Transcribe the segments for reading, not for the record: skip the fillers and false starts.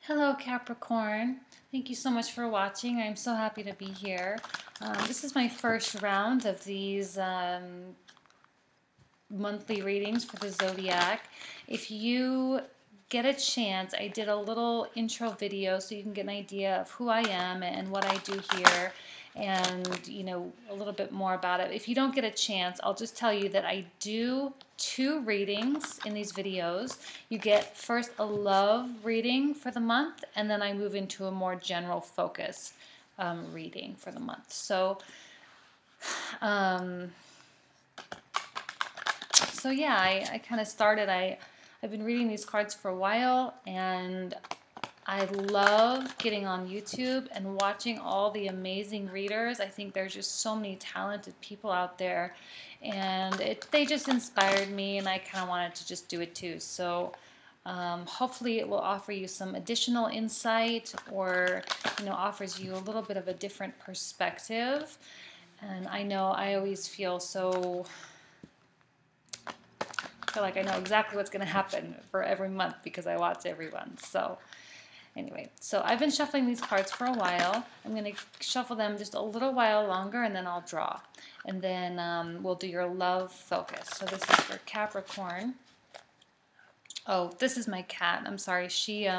Hello Capricorn. Thank you so much for watching. I'm so happy to be here. This is my first round of these monthly readings for the zodiac. If you get a chance, I did a little intro video so you can get an idea of who I am and what I do here, and a little bit more about it. If you don't get a chance, I'll just tell you that I do 2 readings in these videos. You get first a love reading for the month, and then I move into a more general focus reading for the month. So yeah, I kind of started. I've been reading these cards for a while, and I love getting on YouTube and watching all the amazing readers. I think there's just so many talented people out there, and they just inspired me, and I kind of wanted to just do it too. So hopefully it will offer you some additional insight, or offers you a little bit of a different perspective. And I know I always feel like I know exactly what's going to happen for every month because I watch everyone. So anyway, so I've been shuffling these cards for a while. I'm going to shuffle them just a little while longer, and then I'll draw. And then we'll do your love focus. So this is for Capricorn. Oh, this is my cat. I'm sorry. She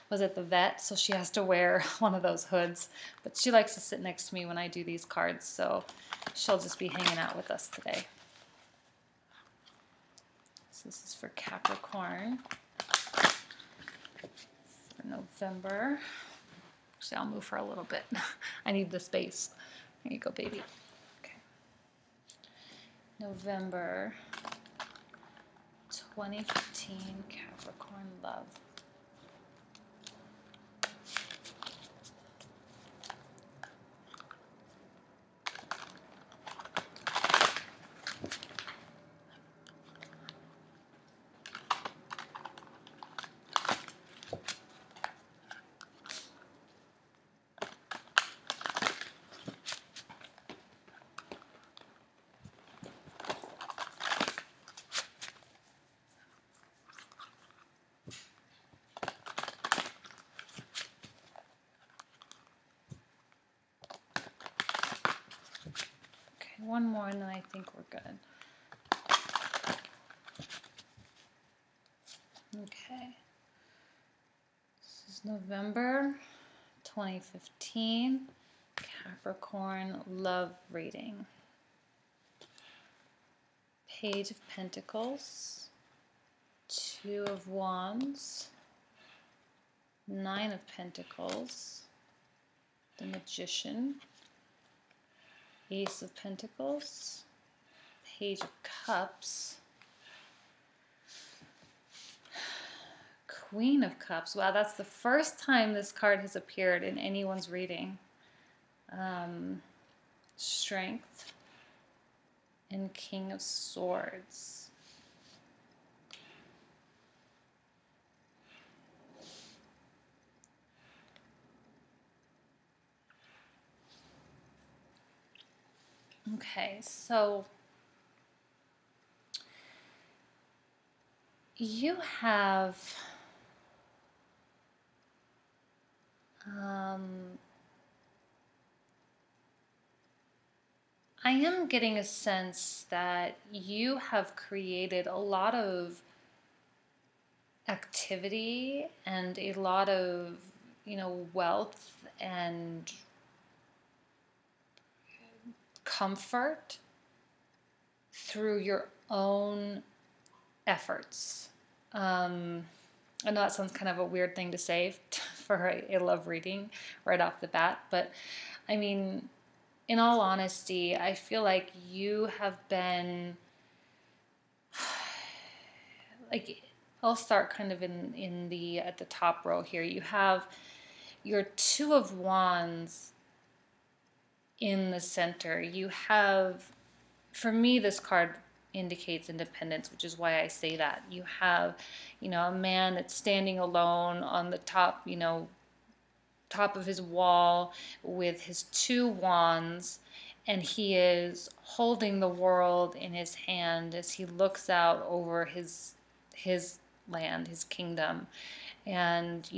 was at the vet, so she has to wear one of those hoods. But she likes to sit next to me when I do these cards, so she'll just be hanging out with us today. So this is for Capricorn for November. Actually, I'll move her a little bit. I need the space. There you go, baby. Okay. November 2015, Capricorn love. One more, and then I think we're good. Okay. This is November 2015, Capricorn love reading. Page of Pentacles, 2 of Wands, 9 of Pentacles, the Magician, Ace of Pentacles, Page of Cups, Queen of Cups. Wow, that's the first time this card has appeared in anyone's reading. Strength, and King of Swords. Okay, so you have I am getting a sense that you have created a lot of activity and a lot of, wealth and comfort through your own efforts. I know that sounds kind of a weird thing to say for a love reading right off the bat, but I mean, in all honesty, I feel like you have been, like, I'll start kind of at the top row here. You have your 2 of Wands in the center. You have, for me, this card indicates independence, which is why I say that. You have, a man that's standing alone on the top, top of his wall with his 2 wands, and he is holding the world in his hand as he looks out over his land, his kingdom. And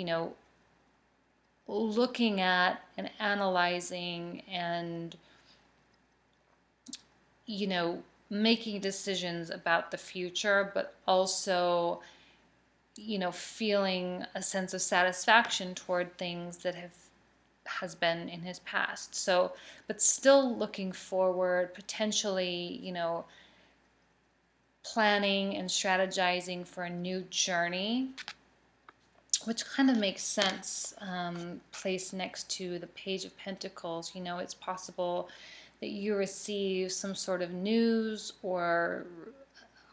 looking at and analyzing and, you know, making decisions about the future, but also, you know, feeling a sense of satisfaction toward things that has been in his past. So, but still looking forward, potentially, you know, planning and strategizing for a new journey, which kind of makes sense, placed next to the Page of Pentacles. You know, it's possible that you receive some sort of news or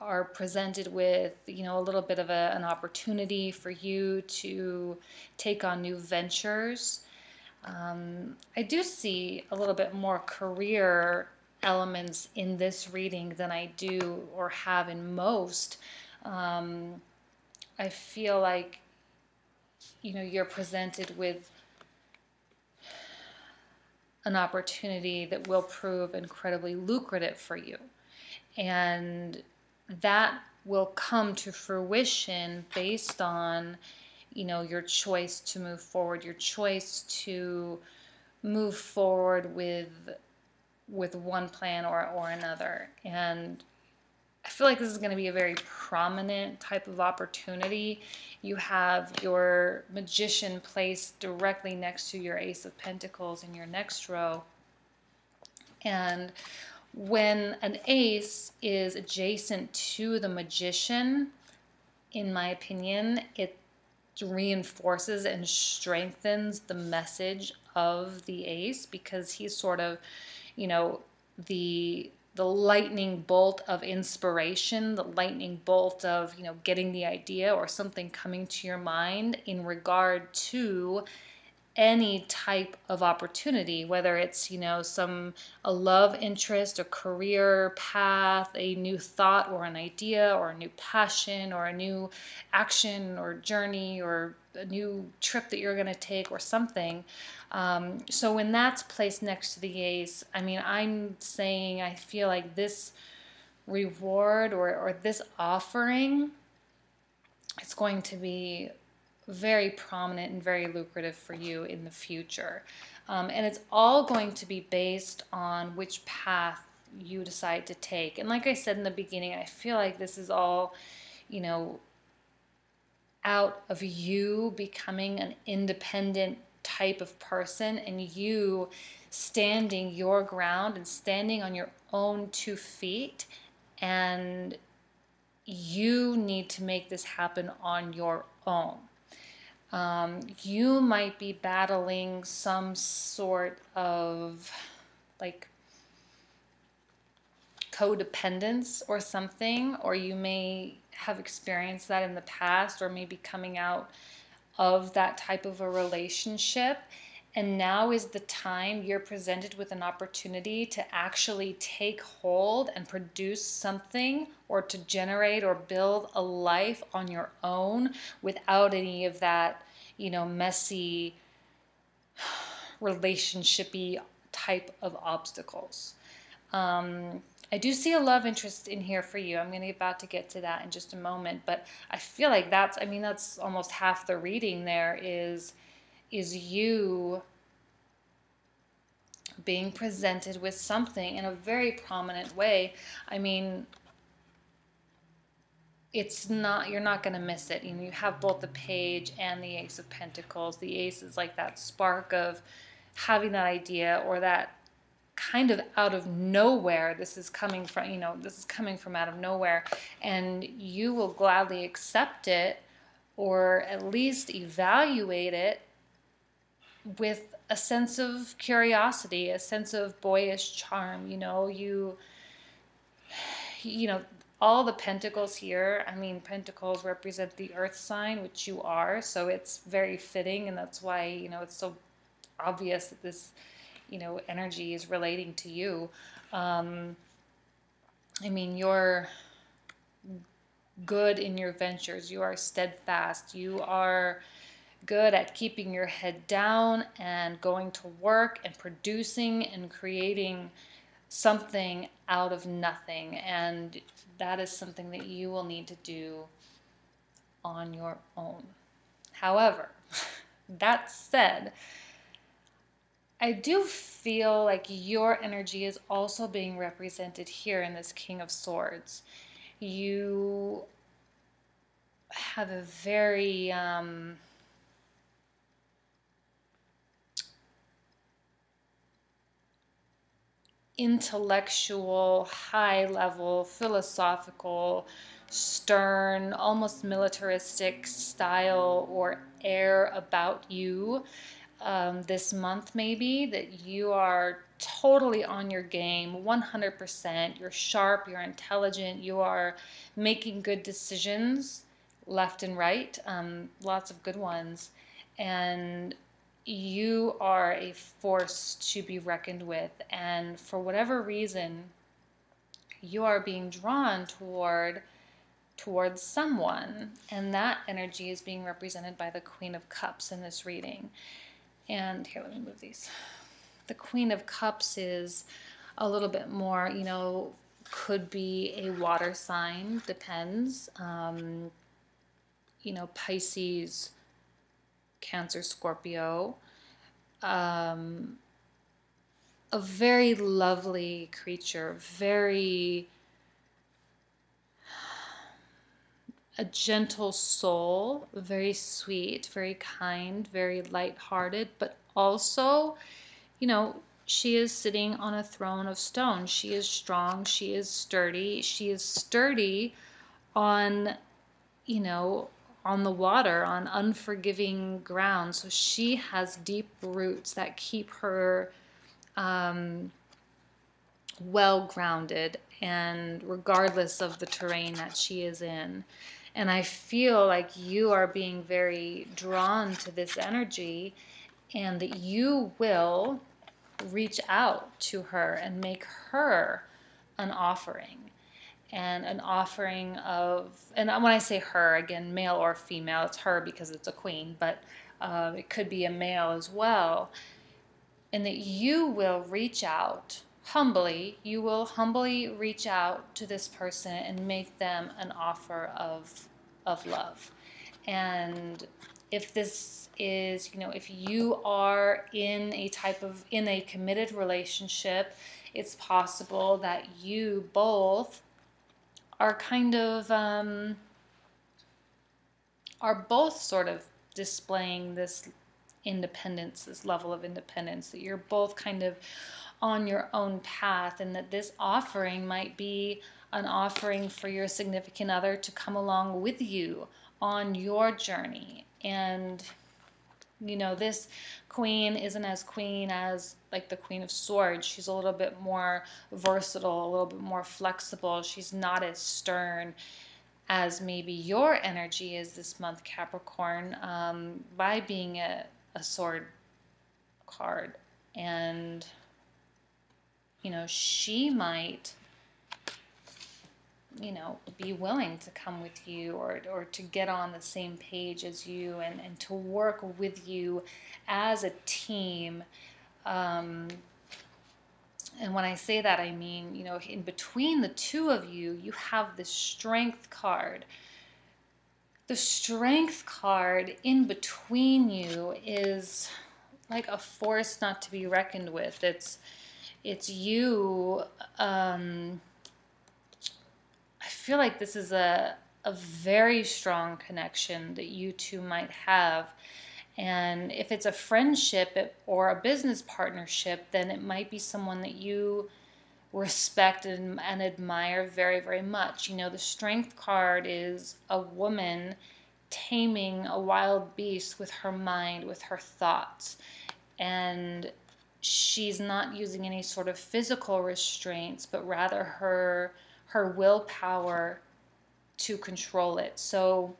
are presented with, you know, a little bit of an opportunity for you to take on new ventures. I do see a little bit more career elements in this reading than I do or have in most. I feel like, you know, you're presented with an opportunity that will prove incredibly lucrative for you. And that will come to fruition based on, you know, your choice to move forward, your choice to move forward with one plan or another. And I feel like this is going to be a very prominent type of opportunity. You have your Magician placed directly next to your Ace of Pentacles in your next row. And when an ace is adjacent to the Magician, in my opinion, it reinforces and strengthens the message of the ace, because he's sort of, you know, the lightning bolt of inspiration, the lightning bolt of, you know, getting the idea or something coming to your mind in regard to any type of opportunity, whether it's, you know, a love interest, a career path, a new thought or an idea or a new passion or a new action or journey or a new trip that you're going to take or something. So when that's placed next to the ace, I mean, I'm saying I feel like this reward or this offering, it's going to be very prominent and very lucrative for you in the future. And it's all going to be based on which path you decide to take. And like I said in the beginning, I feel like this is all, you know, out of you becoming an independent type of person and you standing your ground and standing on your own 2 feet, and you need to make this happen on your own. You might be battling some sort of like codependence or something, or you may have experienced that in the past, or maybe coming out of that type of a relationship. And now is the time you're presented with an opportunity to actually take hold and produce something, or to generate or build a life on your own without any of that, you know, messy relationshipy type of obstacles. I do see a love interest in here for you. I'm about to get to that in just a moment, but I feel like that's almost half the reading there is you being presented with something in a very prominent way. I mean, you're not going to miss it. You know, you have both the Page and the Ace of Pentacles. The Ace is like that spark of having that idea, or that kind of out of nowhere. This is coming from, you know, this is coming from out of nowhere, and you will gladly accept it, or at least evaluate it with a sense of curiosity, a sense of boyish charm. You know, all the pentacles here, I mean, pentacles represent the earth sign, which you are, so it's very fitting, and that's why, you know, it's so obvious that this, you know, energy is relating to you. I mean, you're good in your ventures. You are steadfast. You are good at keeping your head down and going to work and producing and creating something out of nothing. And that is something that you will need to do on your own. However, That said, I do feel like your energy is also being represented here in this King of Swords. You have a very intellectual, high level, philosophical, stern, almost militaristic style or air about you this month, maybe, that you are totally on your game 100%. You're sharp, you're intelligent, you are making good decisions left and right, lots of good ones. And you are a force to be reckoned with. And for whatever reason, you are being drawn towards someone, and that energy is being represented by the Queen of Cups in this reading. And here, let me move these. The Queen of Cups is a little bit more, could be a water sign, depends. Pisces, Cancer, Scorpio. A very lovely creature, a gentle soul, very sweet, very kind, very light-hearted, but also, she is sitting on a throne of stone. She is strong, she is sturdy. She is sturdy on, on the water, on unforgiving ground. So she has deep roots that keep her well grounded, and regardless of the terrain that she is in. And I feel like you are being very drawn to this energy, and that you will reach out to her and make her an offering. And an offering of, and when I say her, again, male or female, it's her because it's a queen, but it could be a male as well. And that you will reach out humbly, you will humbly reach out to this person and make them an offer of love. And if this is, if you are in a committed relationship, it's possible that you both are kind of, are both sort of displaying this independence, this level of independence, that you're both kind of on your own path, and that this offering might be an offering for your significant other to come along with you on your journey. And this queen isn't as queen as like the Queen of Swords. She's a little bit more versatile, a little bit more flexible. She's not as stern as maybe your energy is this month, Capricorn, by being a sword card. And she might be willing to come with you, or to get on the same page as you, and to work with you as a team. And when I say that, I mean, in between the two of you, you have the Strength card. The Strength card in between you is like a force not to be reckoned with. It's you. I feel like this is a very strong connection that you two might have. And if it's a friendship or a business partnership, then it might be someone that you respect and admire very, very much. The Strength card is a woman taming a wild beast with her mind, with her thoughts. And she's not using any sort of physical restraints, but rather her willpower to control it. So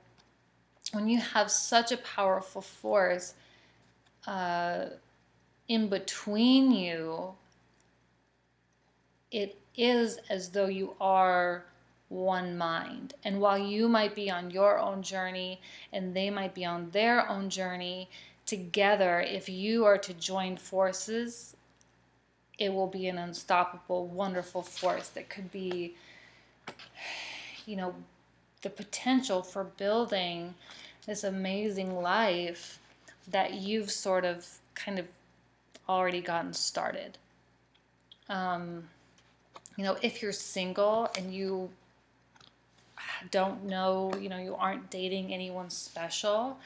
when you have such a powerful force in between you, it is as though you are one mind. And while you might be on your own journey and they might be on their own journey, together, if you are to join forces, it will be an unstoppable, wonderful force that could be, the potential for building this amazing life that you've sort of kind of already gotten started. If you're single and you don't know, you aren't dating anyone special,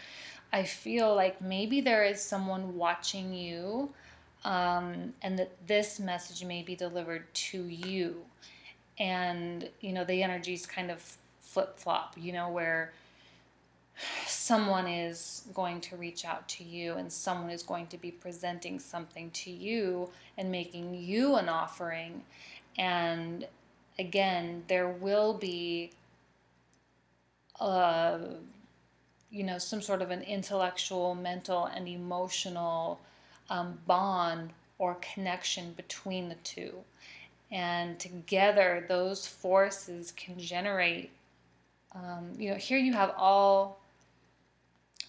I feel like maybe there is someone watching you, and that this message may be delivered to you. And, the energies kind of flip flop, where someone is going to reach out to you and someone is going to be presenting something to you and making you an offering. And again, there will be some sort of an intellectual, mental, and emotional bond or connection between the two. And together, those forces can generate, here you have all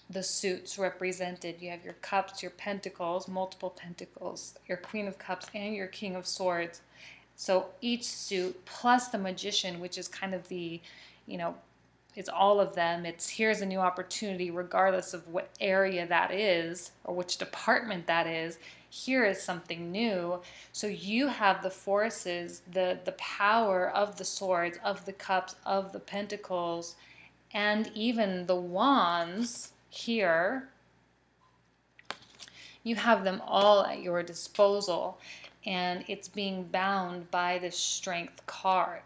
the suits represented. You have your cups, your pentacles, multiple pentacles, your Queen of Cups, and your King of Swords. So each suit plus the Magician, which is kind of the, it's all of them. It's here's a new opportunity, regardless of what area that is or which department that is. Here is something new. So you have the forces, the power of the swords, of the cups, of the pentacles, and even the wands here. You have them all at your disposal, and it's being bound by this Strength card.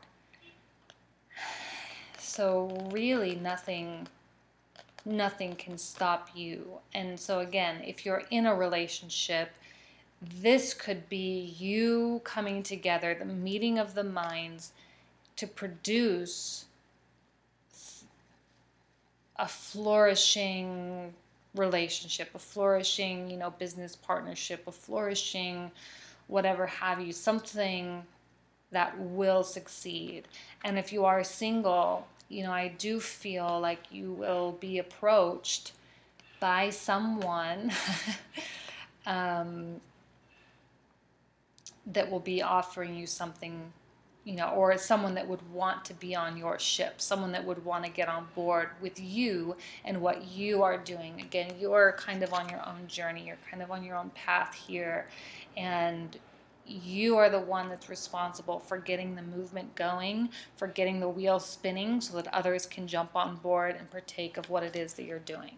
So really nothing can stop you. And so again, if you're in a relationship, this could be you coming together, the meeting of the minds to produce a flourishing relationship, a flourishing, business partnership, a flourishing whatever have you, something that will succeed. And if you are single, I do feel like you will be approached by someone that will be offering you something, or someone that would want to be on your ship, someone that would want to get on board with you and what you are doing. Again, you're kind of on your own journey, you're kind of on your own path here, and you are the one that's responsible for getting the movement going, for getting the wheel spinning so that others can jump on board and partake of what it is that you're doing.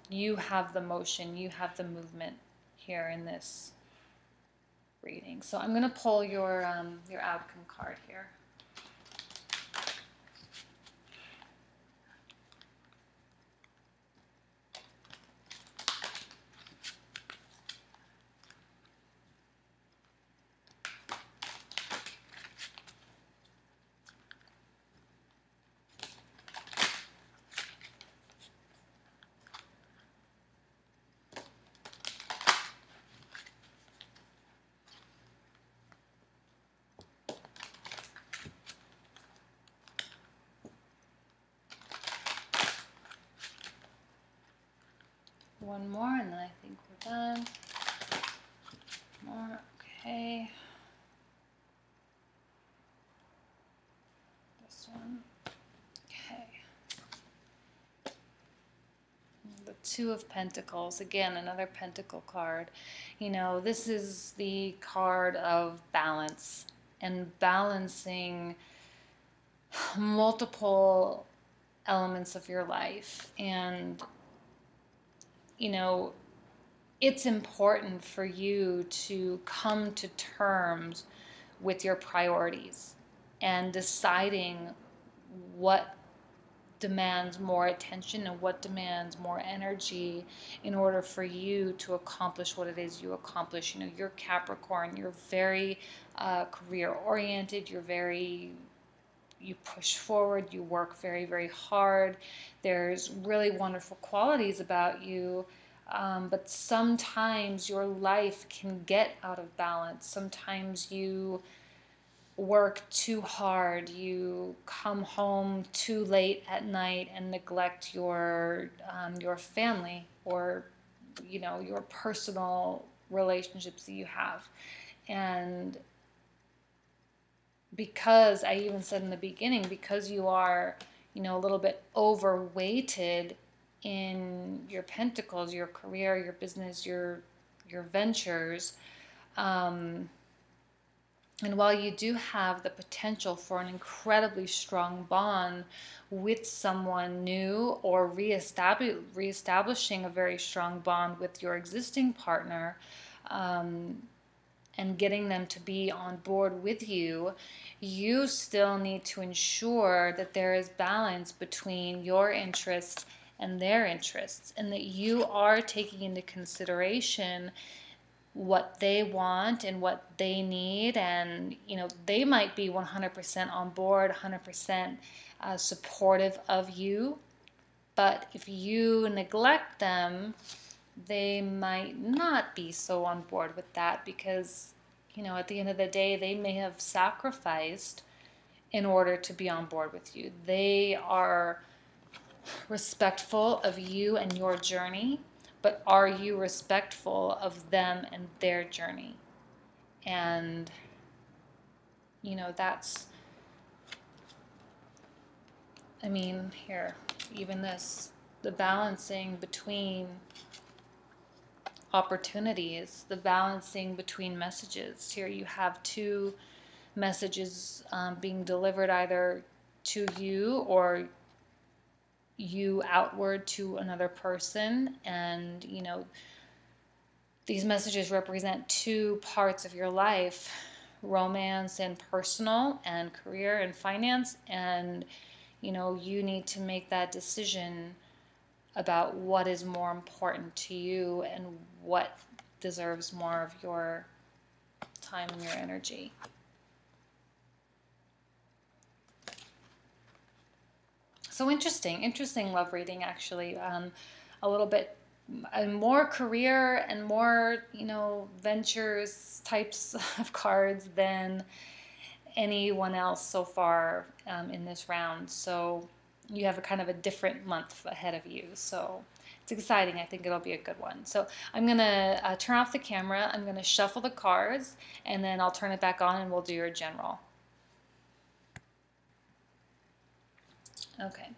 You have the motion, you have the movement here in this reading. So I'm going to pull your outcome card here. One more and then I think we're done. More, okay. This one, okay. The Two of Pentacles, again, another Pentacle card. This is the card of balance and balancing multiple elements of your life. And it's important for you to come to terms with your priorities and deciding what demands more attention and what demands more energy in order for you to accomplish what it is you accomplish. You're Capricorn, you're very career oriented, you push forward, you work very, very hard. There's really wonderful qualities about you, but sometimes your life can get out of balance. Sometimes you work too hard, you come home too late at night and neglect your family or your personal relationships that you have. And because I even said in the beginning, because you are a little bit overweighted in your pentacles, your career, your business, your ventures. And while you do have the potential for an incredibly strong bond with someone new, or reestablishing a very strong bond with your existing partner, and getting them to be on board with you, you still need to ensure that there is balance between your interests and their interests, and that you are taking into consideration what they want and what they need. And they might be 100% on board, 100% supportive of you, but if you neglect them, they might not be so on board with that, because at the end of the day, they may have sacrificed in order to be on board with you. They are respectful of you and your journey, but are you respectful of them and their journey? And that's, here, even this, the balancing between opportunities, the balancing between messages. Here you have two messages being delivered, either to you or you outward to another person. And these messages represent two parts of your life: romance and personal, and career and finance. And you need to make that decision about what is more important to you and what deserves more of your time and your energy. So interesting love reading, actually. A little bit more career and more, ventures types of cards than anyone else so far in this round. So you have a kind of a different month ahead of you. So it's exciting. I think it'll be a good one. So I'm going to turn off the camera. I'm going to shuffle the cards, and then I'll turn it back on and we'll do your general. Okay,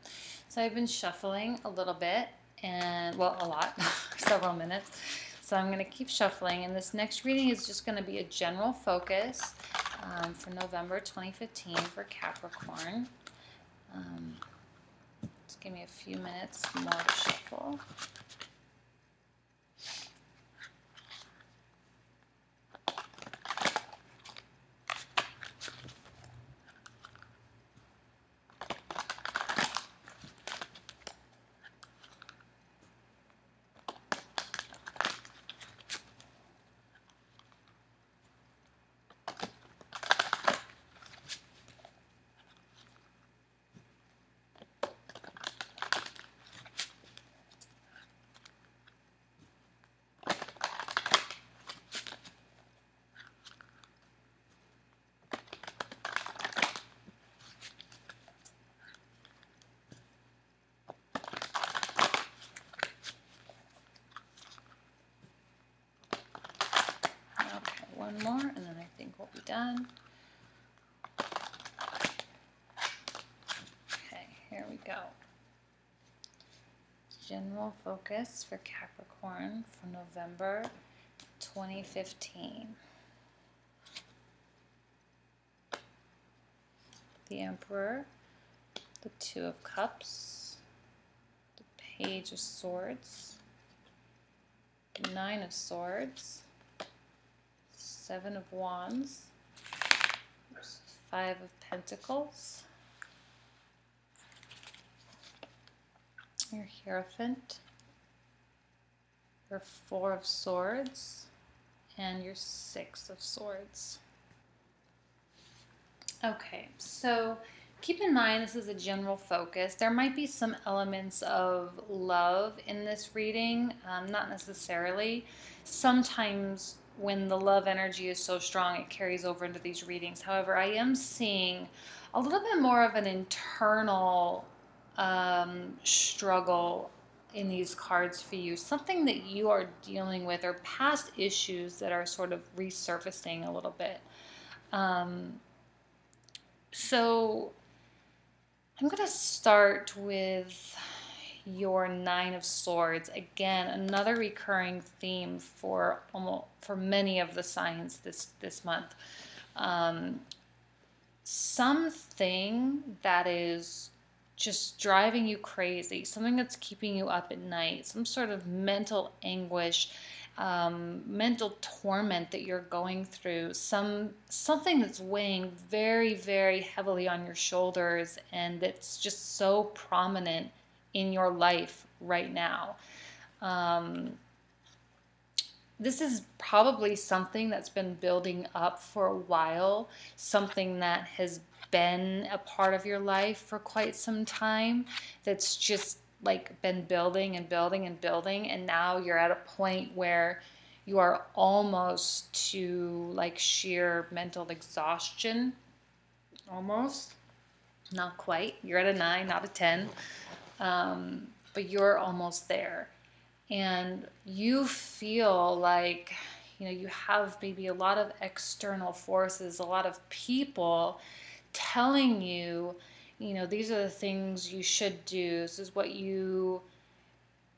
so I've been shuffling a little bit, and well, a lot, several minutes. So I'm going to keep shuffling, and this next reading is just going to be a general focus for November 2015 for Capricorn. Just give me a few minutes more to shuffle. One more, and then I think we'll be done. Okay, here we go. General focus for Capricorn for November 2015. The Emperor, the Two of Cups, the Page of Swords, the Nine of Swords, Seven of Wands, Five of Pentacles, your Hierophant, your Four of Swords, and your Six of Swords. Okay, so keep in mind this is a general focus. There might be some elements of love in this reading, not necessarily. Sometimes when the love energy is so strong, it carries over into these readings. However, I am seeing a little bit more of an internal struggle in these cards for you, something that you are dealing with, or past issues that are sort of resurfacing a little bit. So I'm going to start with your Nine of Swords. Again, another recurring theme for many of the signs this month. Something that is just driving you crazy, something that's keeping you up at night, some sort of mental anguish, mental torment that you're going through, something that's weighing very, very heavily on your shoulders, and that's just so prominent in your life right now. This is probably something that's been building up for a while, something that has been a part of your life for quite some time, that's just like been building and building and building, and now you're at a point where you are almost to like sheer mental exhaustion. Almost, not quite. You're at a 9, not a 10, but you're almost there. And you feel like, you have maybe a lot of external forces, a lot of people telling you, these are the things you should do. This is what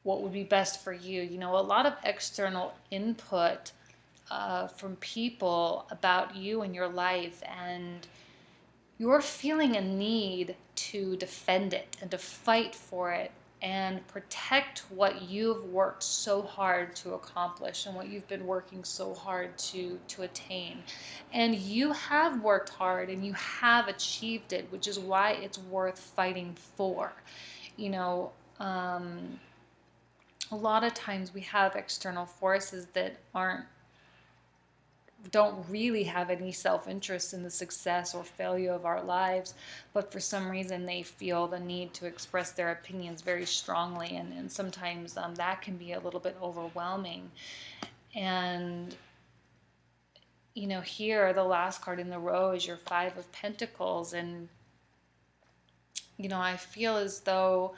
would be best for you. A lot of external input from people about you and your life, and you're feeling a need to defend it and to fight for it and protect what you've worked so hard to accomplish and what you've been working so hard to attain. And you have worked hard and you have achieved it, which is why it's worth fighting for. A lot of times we have external forces that don't really have any self-interest in the success or failure of our lives, but for some reason they feel the need to express their opinions very strongly, and sometimes that can be a little bit overwhelming. And here the last card in the row is your Five of Pentacles, and I feel as though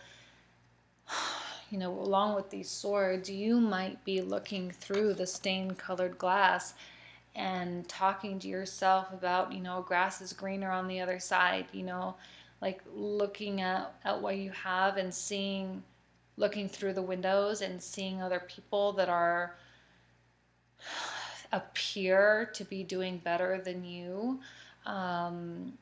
along with these swords, you might be looking through the stained-colored glass and talking to yourself about, grass is greener on the other side, like looking at what you have and looking through the windows and seeing other people that appear to be doing better than you, and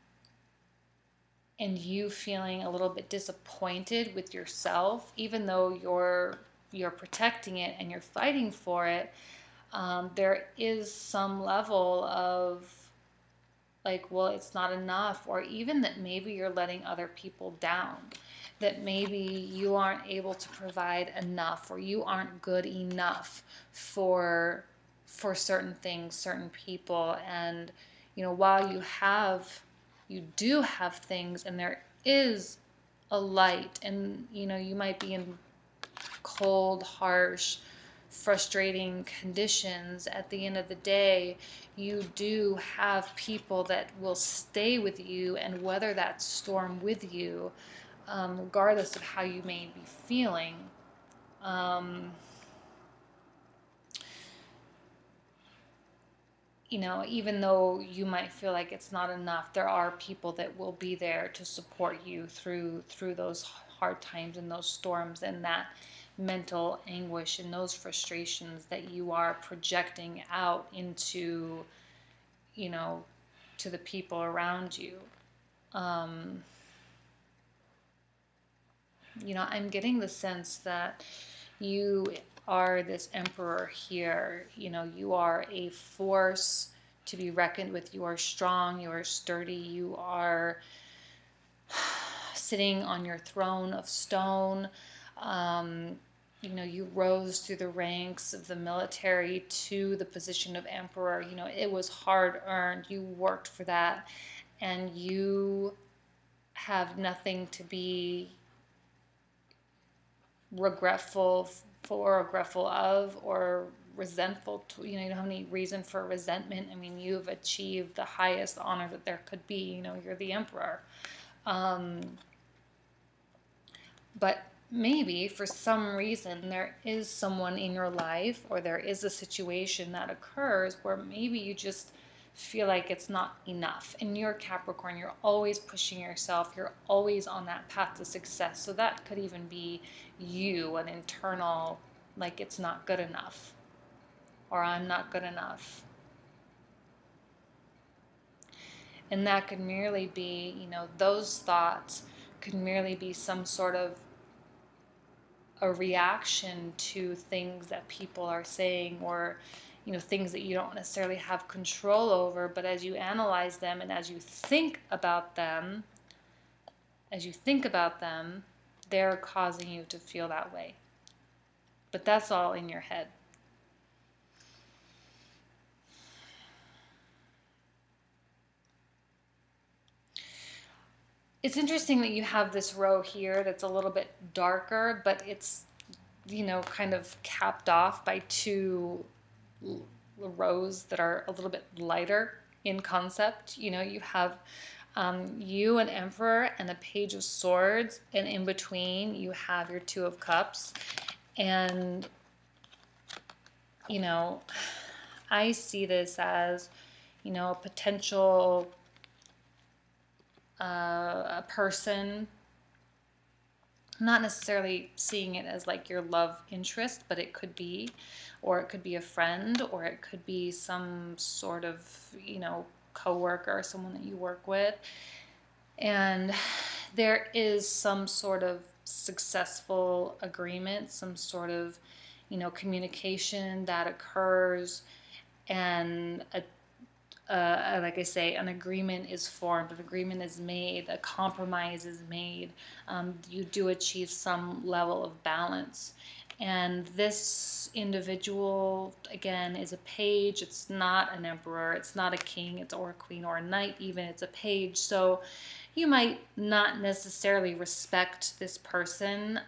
you feeling a little bit disappointed with yourself, even though you're protecting it and you're fighting for it. There is some level of like, well, it's not enough, or even that maybe you're letting other people down, that maybe you aren't able to provide enough, or you aren't good enough for certain things, certain people. And while you do have things, and there is a light, and you might be in cold, harsh, frustrating conditions, at the end of the day, you do have people that will stay with you and weather that storm with you, regardless of how you may be feeling. Even though you might feel like it's not enough, there are people that will be there to support you through those hard times and those storms and that mental anguish and those frustrations that you are projecting out into, to the people around you. I'm getting the sense that you are this Emperor here. You are a force to be reckoned with. You are strong, you are sturdy, you are sitting on your throne of stone. You rose through the ranks of the military to the position of Emperor. It was hard earned. You worked for that, and you have nothing to be regretful for, regretful of, or resentful to. You don't have any reason for resentment. I mean, you've achieved the highest honor that there could be. You're the Emperor. But maybe for some reason there is someone in your life, or there is a situation that occurs where maybe you just feel like it's not enough. And you're Capricorn, you're always pushing yourself, you're always on that path to success. So that could even be you, an internal, like it's not good enough, or I'm not good enough. And that could merely be, those thoughts could merely be some sort of a reaction to things that people are saying, or things that you don't necessarily have control over, but as you analyze them and as you think about them, they're causing you to feel that way. But that's all in your head. It's interesting that you have this row here that's a little bit darker, but it's, kind of capped off by two rows that are a little bit lighter in concept. You have you, an Emperor, and a Page of Swords, and in between you have your Two of Cups. And, I see this as, a potential a person, not necessarily seeing it as like your love interest, but it could be, or it could be a friend, or it could be some sort of, coworker, someone that you work with. And there is some sort of successful agreement, some sort of, communication that occurs, and like I say, an agreement is formed, an agreement is made, a compromise is made. You do achieve some level of balance. And this individual, again, is a page. It's not an emperor. It's not a king. It's or a queen or a knight even. It's a page. So you might not necessarily respect this person.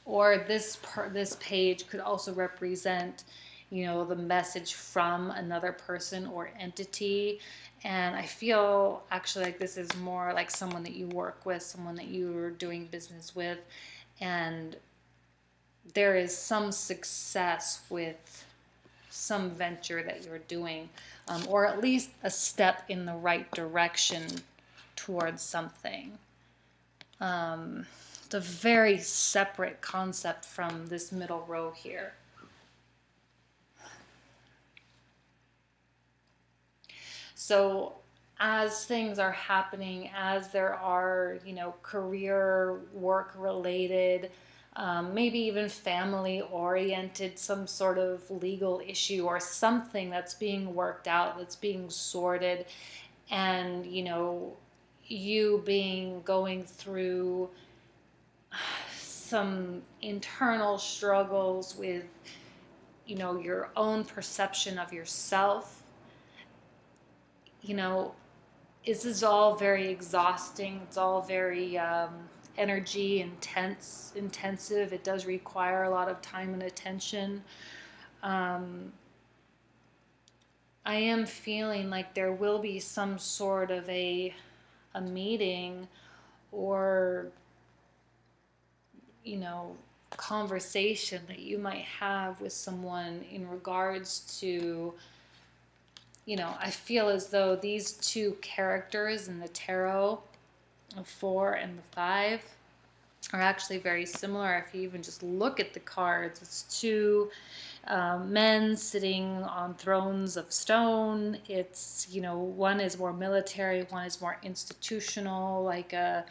Or this page could also represent, the message from another person or entity. And I feel actually like this is more like someone that you work with, someone that you're doing business with, and there is some success with some venture that you're doing, or at least a step in the right direction towards something. It's a very separate concept from this middle row here. So as things are happening, as there are, career, work related, maybe even family oriented, some sort of legal issue or something that's being worked out, that's being sorted, and, you going through some internal struggles with, your own perception of yourself. This is all very exhausting. It's all very energy intensive. It does require a lot of time and attention. I am feeling like there will be some sort of a meeting or, conversation that you might have with someone in regards to, I feel as though these two characters in the tarot, the 4 and the 5, are actually very similar. If you even just look at the cards, it's two men sitting on thrones of stone. It's, one is more military, one is more institutional, like a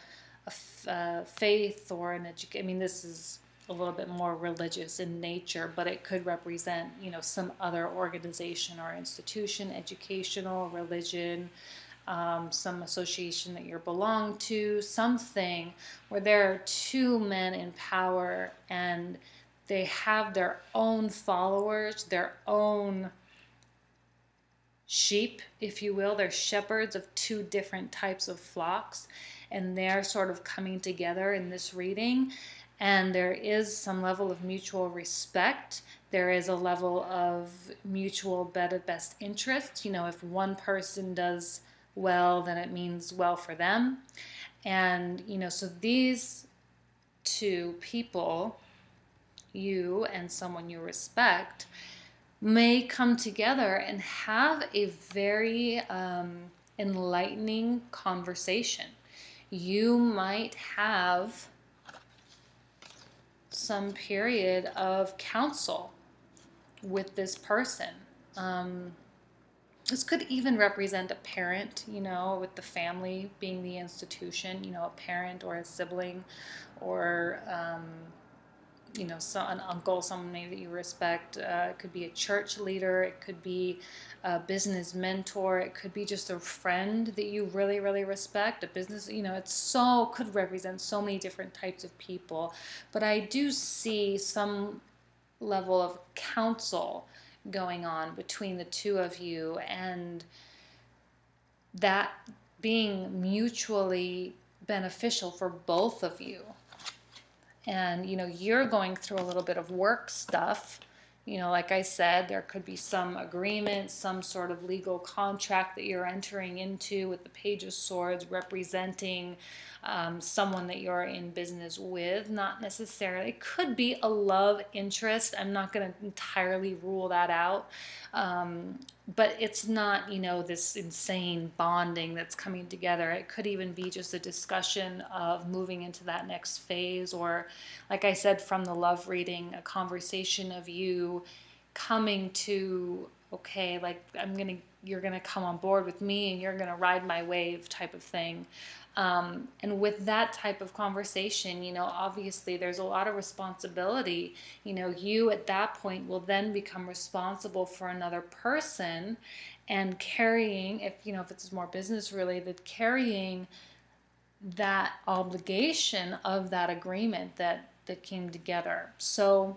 faith or an education. I mean, this is a little bit more religious in nature, but it could represent, some other organization or institution, educational, religion, some association that you belong to, something where there are two men in power and they have their own followers, their own sheep, if you will. They're shepherds of two different types of flocks, and they're sort of coming together in this reading. And there is some level of mutual respect. There is a level of mutual best interest. If one person does well, then it means well for them. And, so these two people, you and someone you respect, may come together and have a very enlightening conversation. You might have some period of counsel with this person. Um, this could even represent a parent, with the family being the institution, a parent or a sibling, or an uncle, someone maybe that you respect. It could be a church leader. It could be a business mentor. It could be just a friend that you really, really respect. A business, could represent so many different types of people. But I do see some level of counsel going on between the two of you, and that being mutually beneficial for both of you. And you're going through a little bit of work stuff. Like I said, there could be some agreement, some sort of legal contract that you're entering into, with the Page of Swords representing someone that you're in business with. Not necessarily, it could be a love interest. I'm not going to entirely rule that out. But it's not, this insane bonding that's coming together. It could even be just a discussion of moving into that next phase, or, like I said, from the love reading, a conversation of you coming to, okay, like you're gonna come on board with me and you're gonna ride my wave type of thing. And with that type of conversation, obviously there's a lot of responsibility. You at that point will then become responsible for another person, and carrying, if it's more business related, carrying that obligation of that agreement that came together. So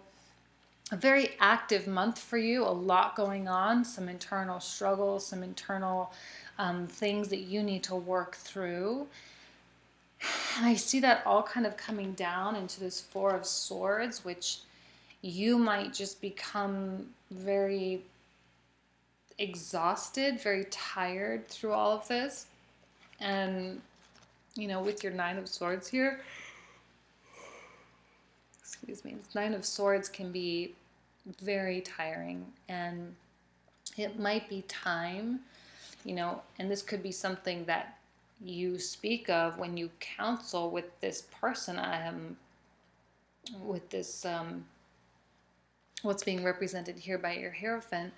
a very active month for you, a lot going on, some internal struggles, some internal things that you need to work through. And I see that all kind of coming down into this Four of Swords, which you might just become very exhausted, very tired through all of this. And, with your Nine of Swords here, excuse me, this Nine of Swords can be very tiring, and it might be time, and this could be something that you speak of when you counsel with this person, with this, what's being represented here by your Hierophant,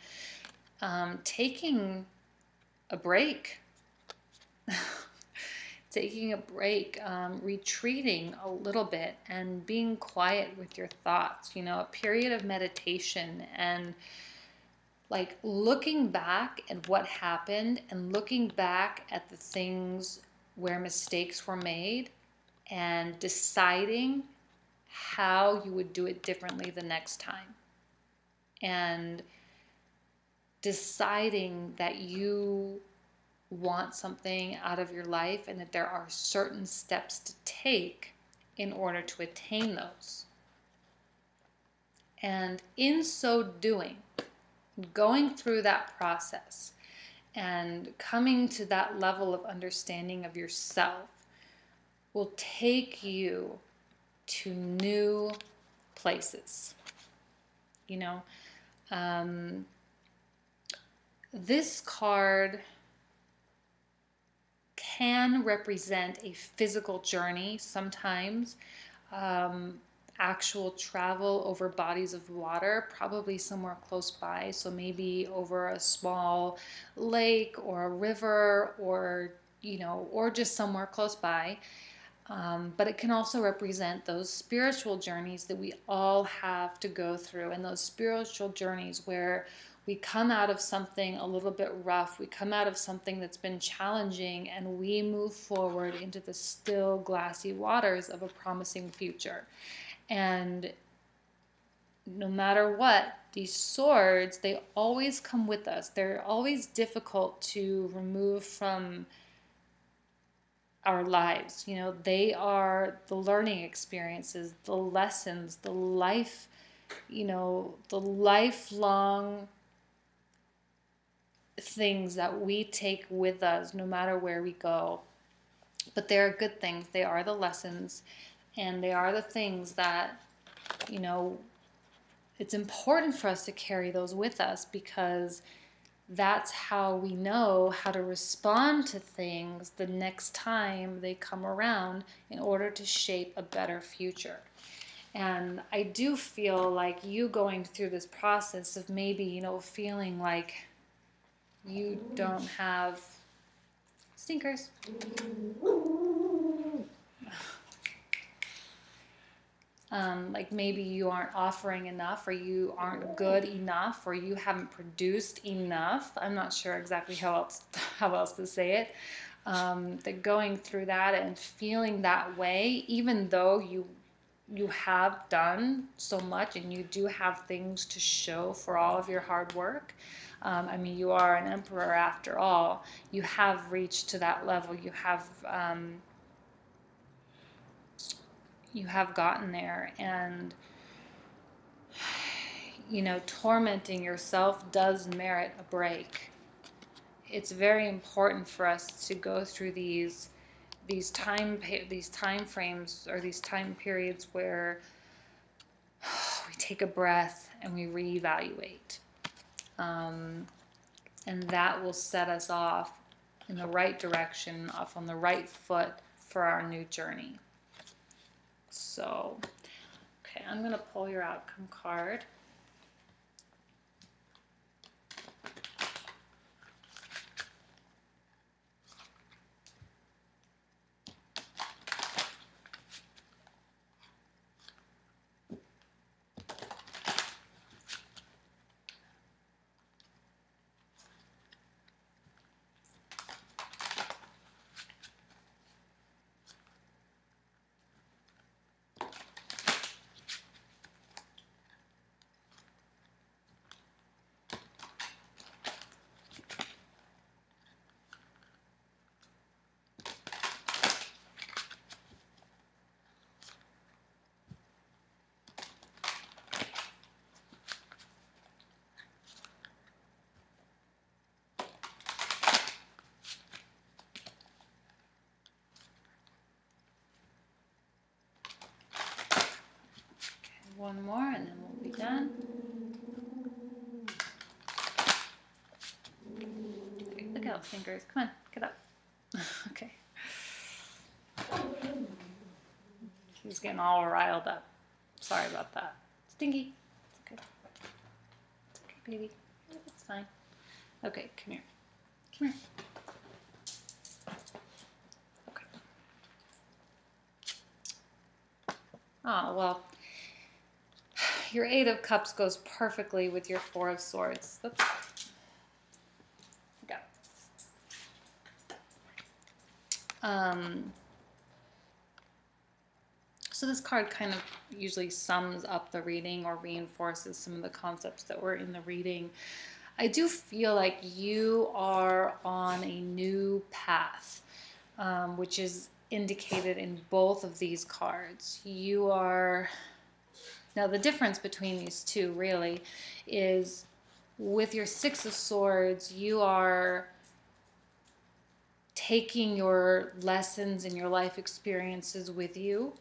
taking a break, retreating a little bit and being quiet with your thoughts, a period of meditation, and like looking back at what happened and looking back at the things where mistakes were made and deciding how you would do it differently the next time. And deciding that you want something out of your life and that there are certain steps to take in order to attain those. And in so doing, going through that process and coming to that level of understanding of yourself will take you to new places. This card can represent a physical journey sometimes, actual travel over bodies of water, probably somewhere close by. So maybe over a small lake or a river, or just somewhere close by. But it can also represent those spiritual journeys that we all have to go through, and those spiritual journeys where we come out of something a little bit rough, we come out of something that's been challenging, and we move forward into the still glassy waters of a promising future. And no matter what, these swords, they always come with us. They're always difficult to remove from our lives. They are the learning experiences, the lessons, the life, the lifelong things that we take with us no matter where we go. But they are good things. They are the lessons, and they are the things that, it's important for us to carry those with us, because that's how we know how to respond to things the next time they come around in order to shape a better future. And I do feel like you going through this process of maybe, you know, feeling like you don't have stinkers. Like maybe you aren't offering enough, or you aren't good enough, or you haven't produced enough. I'm not sure exactly how else to say it. That going through that and feeling that way, even though you have done so much and you do have things to show for all of your hard work. I mean, you are an emperor after all. You have reached to that level. You have gotten there, and you know, tormenting yourself does merit a break. It's very important for us to go through these time frames, or these time periods where we take a breath and we reevaluate, and that will set us off in the right direction, off on the right foot for our new journey. So, okay, I'm going to pull your outcome card. One more and then we'll be done. Okay, look out, fingers. Come on, get up. Okay. He's getting all riled up. Sorry about that. Stinky. It's okay. It's okay, baby. It's fine. Okay, come here. Come here. Okay. Oh, well. Your 8 of Cups goes perfectly with your 4 of Swords. Oops. Okay. So this card kind of usually sums up the reading or reinforces some of the concepts that were in the reading. I do feel like you are on a new path, which is indicated in both of these cards. You are... Now, the difference between these two really is with your 6 of Swords, you are taking your lessons and your life experiences with you.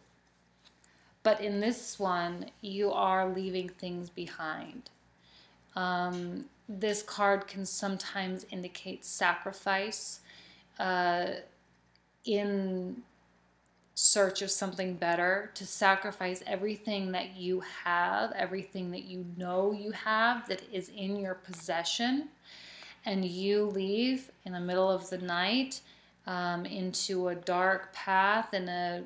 But in this one, you are leaving things behind. This card can sometimes indicate sacrifice in search of something better, to sacrifice everything that you have, everything that you know you have that is in your possession, and you leave in the middle of the night into a dark path and a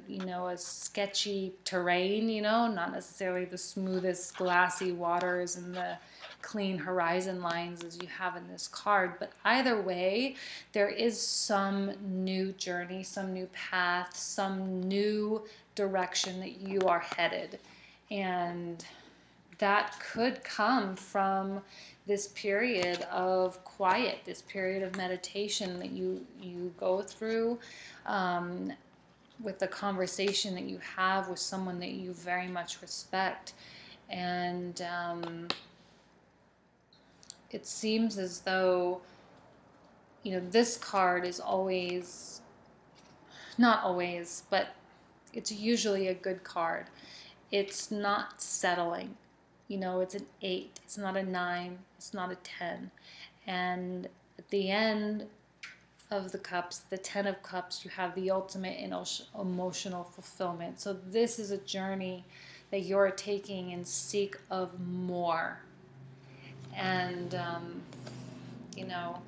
sketchy terrain, not necessarily the smoothest glassy waters and the clean horizon lines as you have in this card. But either way, there is some new journey, some new path, some new direction that you are headed. And that could come from this period of quiet, this period of meditation that you go through, with the conversation that you have with someone that you very much respect. And it seems as though, this card is always, not always, but it's usually a good card. It's not settling. You know, it's an 8. It's not a 9. It's not a 10. And at the end of the cups, the 10 of cups, you have the ultimate in emotional fulfillment. So this is a journey that you're taking in seek of more. And, you know,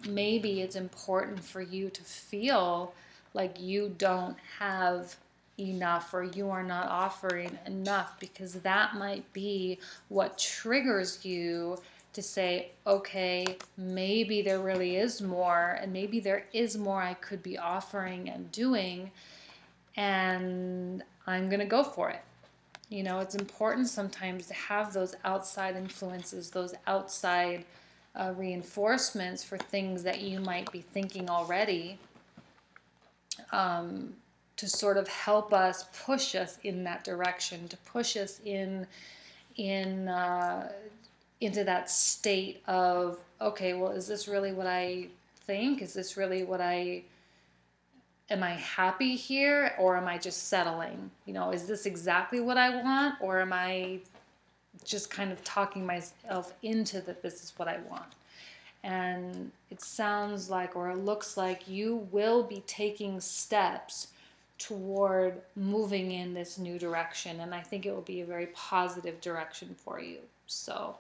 maybe it's important for you to feel like you don't have enough or you are not offering enough, because that might be what triggers you to say, okay, maybe there really is more, and maybe there is more I could be offering and doing, and I'm going to go for it. You know, it's important sometimes to have those outside influences, those outside reinforcements for things that you might be thinking already, to sort of help us, push us in that direction, to push us in into that state of, okay, well, is this really what I think? Is this really what am I happy here, or am I just settling? You know, is this exactly what I want, or am I just kind of talking myself into that this is what I want? And it sounds like, or it looks like, you will be taking steps toward moving in this new direction. And I think it will be a very positive direction for you. So,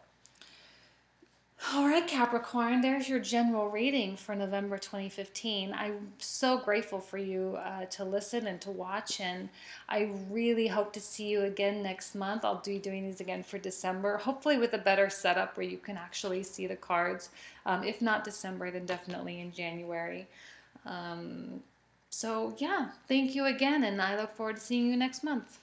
all right, Capricorn, there's your general reading for November 2015. I'm so grateful for you to listen and to watch, and I really hope to see you again next month. I'll be doing these again for December, hopefully with a better setup where you can actually see the cards. If not December, then definitely in January. So yeah, thank you again, and I look forward to seeing you next month.